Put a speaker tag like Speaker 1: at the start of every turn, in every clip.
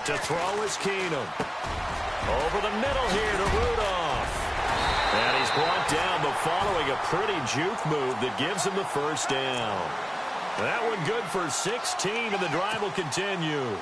Speaker 1: To throw is Keenum. Over the middle here to Rudolph. And he's brought down, but following a pretty juke move that gives him the first down. That one good for 16, and the drive will continue.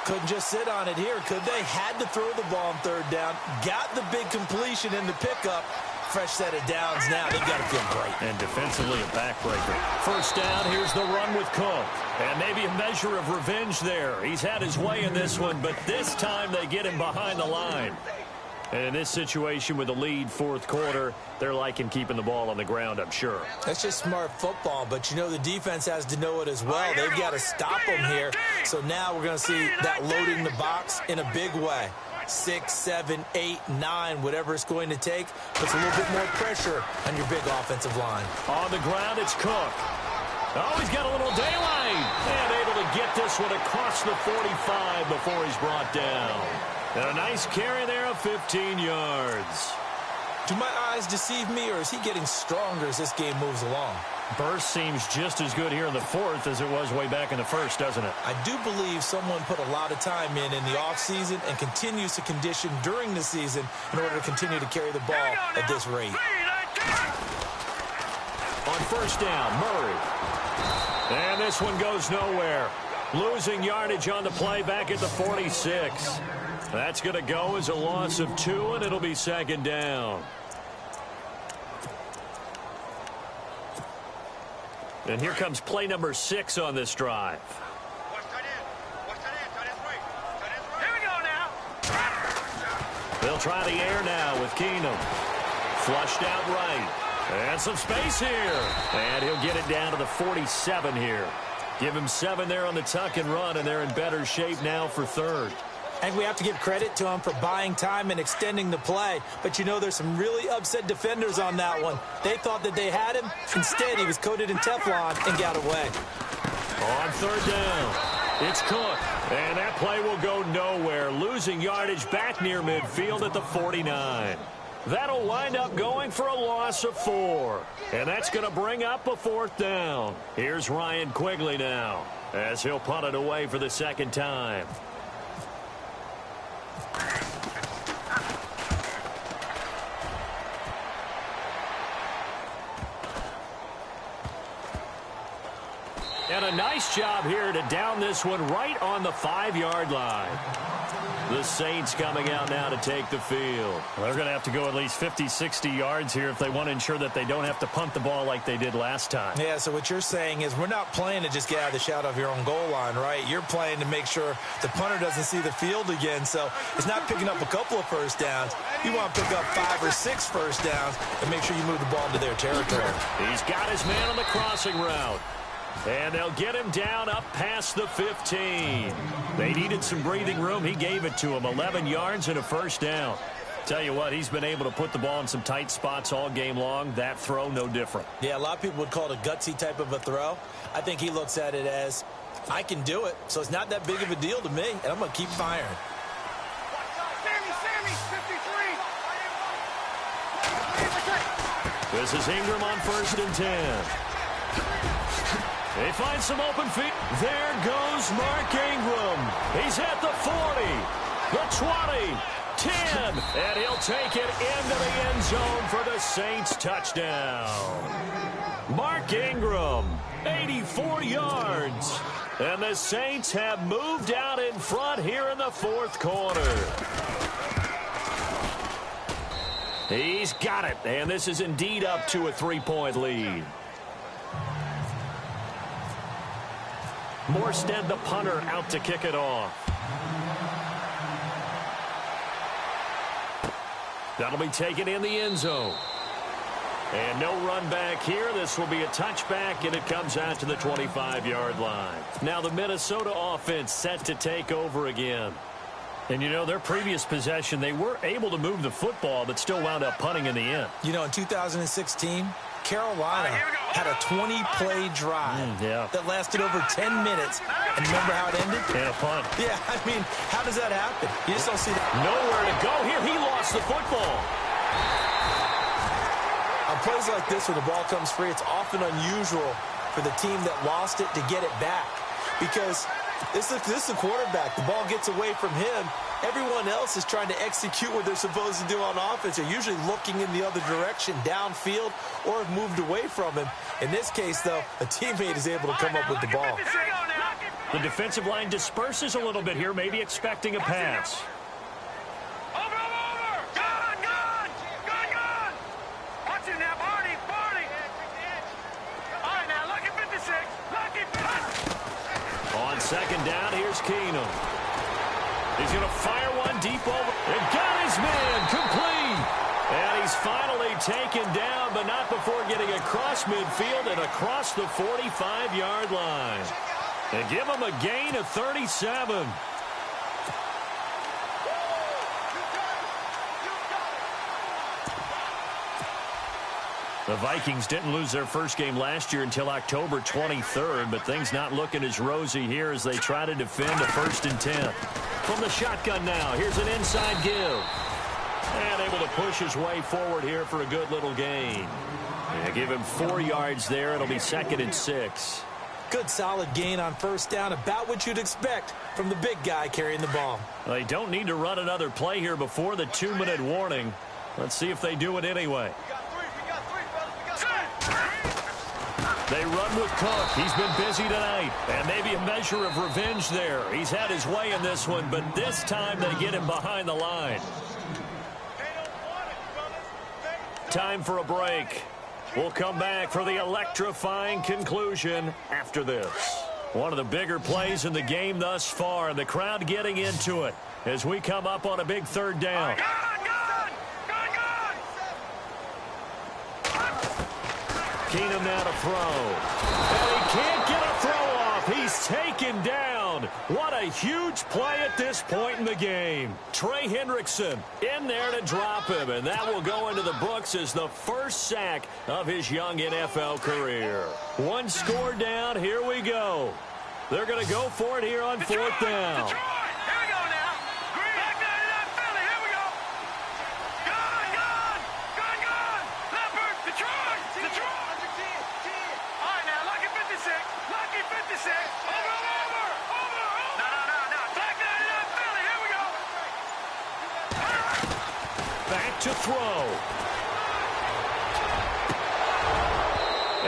Speaker 2: Couldn't just sit on it here, could they? Had to throw the ball on third down. Got the big completion in the pickup. Fresh set of downs now. They've got to feel great.
Speaker 1: And defensively a backbreaker. First down, here's the run with Cook. And maybe a measure of revenge there. He's had his way in this one, but this time they get him behind the line. And in this situation with the lead fourth quarter, they're liking keeping the ball on the ground, I'm sure.
Speaker 2: That's just smart football, but you know the defense has to know it as well. They've got to stop them here. So now we're going to see that loading the box in a big way. 6, 7, 8, 9, whatever it's going to take, puts a little bit more pressure on your big offensive line.
Speaker 1: On the ground, it's Cook. Oh, he's got a little daylight. And able to get this one across the 45 before he's brought down. And a nice carry there of 15 yards.
Speaker 2: Do my eyes deceive me, or is he getting stronger as this game moves along?
Speaker 1: Burst seems just as good here in the fourth as it was way back in the first, doesn't it?
Speaker 2: I do believe someone put a lot of time in the offseason and continues to condition during the season in order to continue to carry the ball at this rate.
Speaker 1: On first down, Murray. And this one goes nowhere. Losing yardage on the play back at the 46. That's going to go as a loss of 2, and it'll be second down. And here comes play number 6 on this drive.
Speaker 3: Here we go now.
Speaker 1: They'll try the air now with Keenum. Flushed out right. And some space here. And he'll get it down to the 47 here. Give him 7 there on the tuck and run, and they're in better shape now for third.
Speaker 2: And we have to give credit to him for buying time and extending the play. But, you know, there's some really upset defenders on that one. They thought that they had him. Instead, he was coated in Teflon and got away.
Speaker 1: On third down, it's Cook. And that play will go nowhere. Losing yardage back near midfield at the 49. That'll wind up going for a loss of 4. And that's going to bring up a fourth down. Here's Ryan Quigley now as he'll punt it away for the second time. And a nice job here to down this one right on the 5-yard line. The Saints coming out now to take the field. Well, they're going to have to go at least 50, 60 yards here if they want to ensure that they don't have to punt the ball like they did last time.
Speaker 2: Yeah, so what you're saying is we're not playing to just get out of the shadow of your own goal line, right? You're playing to make sure the punter doesn't see the field again. So it's not picking up a couple of first downs. You want to pick up 5 or 6 first downs and make sure you move the ball into their territory.
Speaker 1: He's got his man on the crossing route. And they'll get him down up past the 15. They needed some breathing room. He gave it to him. 11 yards and a first down. Tell you what, he's been able to put the ball in some tight spots all game long. That throw, no different.
Speaker 2: Yeah, a lot of people would call it a gutsy type of a throw. I think he looks at it as, I can do it, so it's not that big of a deal to me, and I'm going to keep firing.
Speaker 3: Sammy, 53.
Speaker 1: This is Ingram on 1st and 10. They find some open feet. There goes Mark Ingram. He's at the 40, the 20, 10, and he'll take it into the end zone for the Saints touchdown. Mark Ingram, 84 yards. And the Saints have moved out in front here in the fourth quarter. He's got it, and this is indeed up to a 3-point lead. Morstead, the punter, out to kick it off. That'll be taken in the end zone. And no run back here. This will be a touchback, and it comes out to the 25-yard line. Now the Minnesota offense set to take over again. And, you know, their previous possession, they were able to move the football, but still wound up punting in the end.
Speaker 2: You know, in 2016, Carolina had a 20-play drive that lasted over 10 minutes. And remember how it ended?
Speaker 1: And a punt.
Speaker 2: Yeah, I mean, how does that happen? You just don't see that.
Speaker 1: Nowhere to go here. He lost the football.
Speaker 2: On plays like this where the ball comes free, it's often unusual for the team that lost it to get it back. Because This is the quarterback. The ball gets away from him. Everyone else is trying to execute what they're supposed to do on offense. They're usually looking in the other direction, downfield, or have moved away from him. In this case, though, a teammate is able to come up with the ball.
Speaker 1: The defensive line disperses a little bit here, maybe expecting a pass. On second down, here's Keenum. He's going to fire one deep over. And got his man complete. And he's finally taken down, but not before getting across midfield and across the 45-yard line. And give him a gain of 37. The Vikings didn't lose their first game last year until October 23rd, but things not looking as rosy here as they try to defend a 1st and 10. From the shotgun now, here's an inside give. And able to push his way forward here for a good little gain. Yeah, give him 4 yards there. It'll be 2nd and 6.
Speaker 2: Good solid gain on 1st down, about what you'd expect from the big guy carrying the ball.
Speaker 1: They don't need to run another play here before the 2-minute warning. Let's see if they do it anyway. They run with Cook. He's been busy tonight. And maybe a measure of revenge there. He's had his way in this one, but this time they get him behind the line. Time for a break. We'll come back for the electrifying conclusion after this. One of the bigger plays in the game thus far, and the crowd getting into it as we come up on a big 3rd down. Keenum now to throw. And he can't get a throw off. He's taken down. What a huge play at this point in the game. Trey Hendrickson in there to drop him, and that will go into the books as the first sack of his young NFL career. 1 score down. Here we go. They're going to go for it here on 4th down. Back to throw.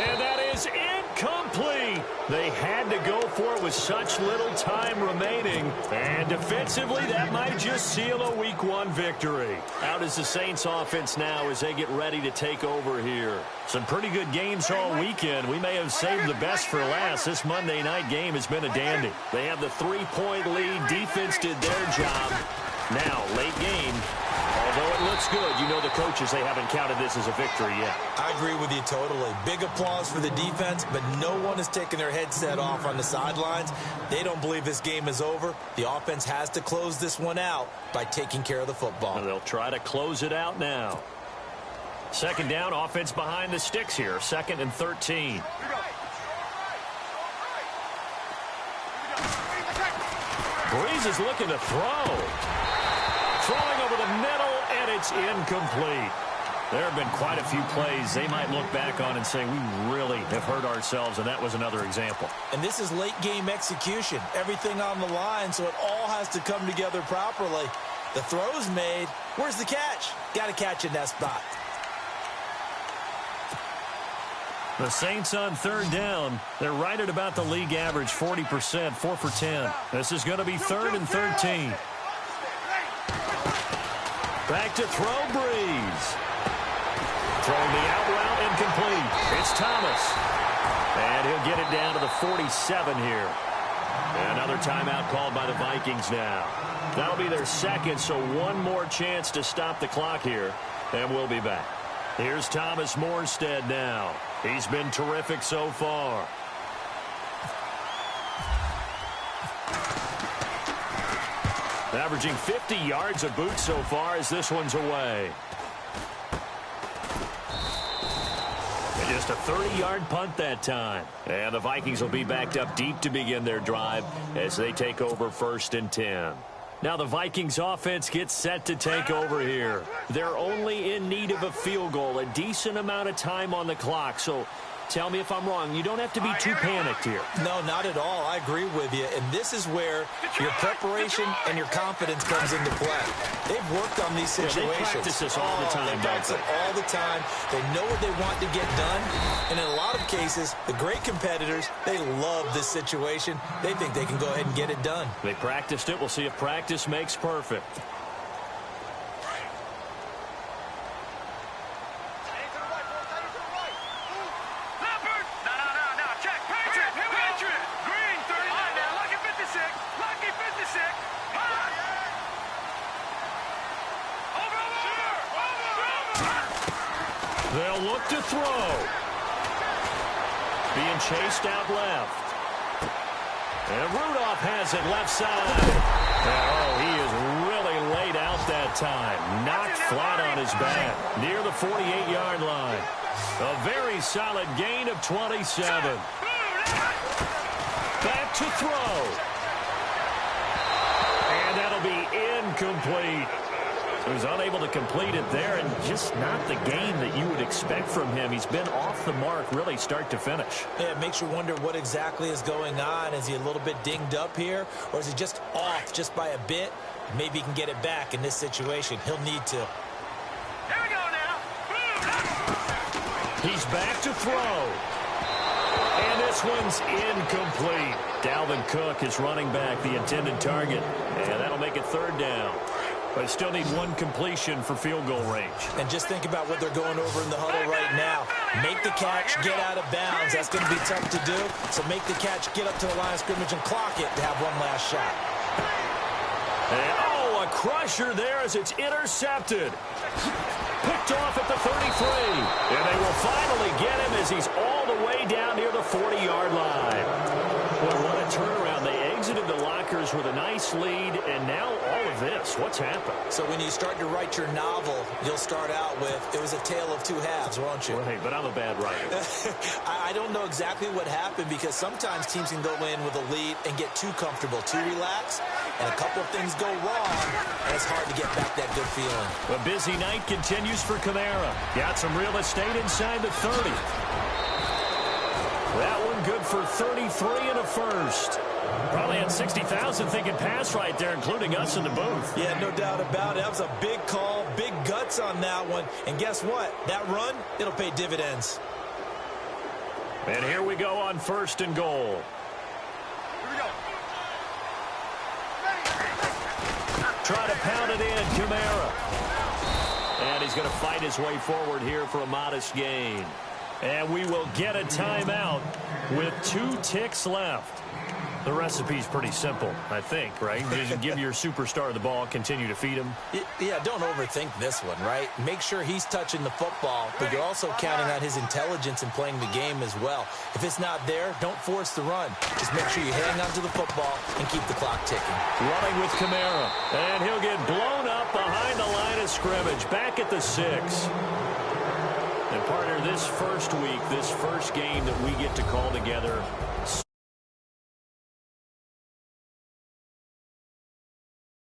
Speaker 1: And that is incomplete. They had to go for it with such little time remaining. And defensively, that might just seal a Week 1 victory. Out is the Saints offense now as they get ready to take over here. Some pretty good games all weekend. We may have saved the best for last. This Monday night game has been a dandy. They have the 3-point lead. Defense did their job. Now, late game. Although it looks good, you know the coaches, they haven't counted this as a victory yet.
Speaker 2: I agree with you totally. Big applause for the defense, but no one is taking their headset off on the sidelines. They don't believe this game is over. The offense has to close this one out by taking care of the football.
Speaker 1: And they'll try to close it out now. 2nd down, offense behind the sticks here. 2nd and 13. Breeze is looking to throw. Throwing over the middle, and it's incomplete. There have been quite a few plays they might look back on and say, we really have hurt ourselves, and that was another example.
Speaker 2: And this is late game execution. Everything on the line, so it all has to come together properly. The throw's made. Where's the catch? Got to catch in that spot.
Speaker 1: The Saints on 3rd down. They're right at about the league average, 40%, 4 for 10. This is going to be 3rd and 13. Back to throw, Breeze. Throwing the out route, incomplete. It's Thomas. And he'll get it down to the 47 here. Another timeout called by the Vikings now. That'll be their 2nd, so one more chance to stop the clock here. And we'll be back. Here's Thomas Morstead now. He's been terrific so far. Averaging 50 yards a boot so far as this one's away. And just a 30-yard punt that time. And the Vikings will be backed up deep to begin their drive as they take over 1st and 10. Now the Vikings offense gets set to take over here. They're only in need of a field goal, a decent amount of time on the clock. So tell me if I'm wrong. You don't have to be too panicked here.
Speaker 2: No, not at all. I agree with you. And this is where your preparation and your confidence comes into play. They've worked on these situations.
Speaker 1: Yeah, they practice this all the time.
Speaker 2: They practice it all the time. They know what they want to get done. And in a lot of cases, the great competitors, they love this situation. They think they can go ahead and get it done.
Speaker 1: They practiced it. We'll see if practice makes perfect. They'll look to throw. Being chased out left. And Rudolph has it left side. Oh, he is really laid out that time. Knocked flat on his back near the 48-yard line. A very solid gain of 27. Back to throw. And that'll be incomplete. He was unable to complete it there, and just not the game that you would expect from him. He's been off the mark really start to finish.
Speaker 2: Yeah, it makes you wonder what exactly is going on. Is he a little bit dinged up here, or is he just off just by a bit? Maybe he can get it back in this situation. He'll need to.
Speaker 3: Here we go now.
Speaker 1: He's back to throw. And this one's incomplete. Dalvin Cook is running back, the intended target. And that'll make it third down. But still need one completion for field goal range.
Speaker 2: And just think about what they're going over in the huddle right now. Make the catch, get out of bounds. That's going to be tough to do. So make the catch, get up to the line of scrimmage, and clock it to have one last shot.
Speaker 1: And, oh, a crusher there as it's intercepted. Picked off at the 33. And they will finally get him as he's all the way down near the 40-yard line. Boy, what a turnaround. They exited the lockers with a nice lead, and now all of this. What's happened?
Speaker 2: So when you start to write your novel, you'll start out with, it was a tale of two halves, won't you?
Speaker 1: Right, but I'm a bad writer.
Speaker 2: I don't know exactly what happened, because sometimes teams can go in with a lead and get too comfortable, too relaxed, and a couple of things go wrong, and it's hard to get back that good feeling.
Speaker 1: A busy night continues for Kamara. Got some real estate inside the 30. That one good for 33 and a first. Probably had 60,000 thinking pass right there, including us in the booth.
Speaker 2: Yeah, no doubt about it. That was a big call, big guts on that one. And guess what? That run, it'll pay dividends.
Speaker 1: And here we go on first and goal.
Speaker 3: Here we go.
Speaker 1: Try to pound it in, Kamara. And he's going to fight his way forward here for a modest gain. And we will get a timeout with 2 ticks left. The recipe's pretty simple, I think, right? Just give your superstar the ball, continue to feed him.
Speaker 2: Yeah, don't overthink this one, right? Make sure he's touching the football, but you're also counting on his intelligence in playing the game as well. If it's not there, don't force the run. Just make sure you hang on to the football and keep the clock ticking.
Speaker 1: Running with Kamara, and he'll get blown up behind the line of scrimmage, back at the 6. And partner, this first week, this first game that we get to call together,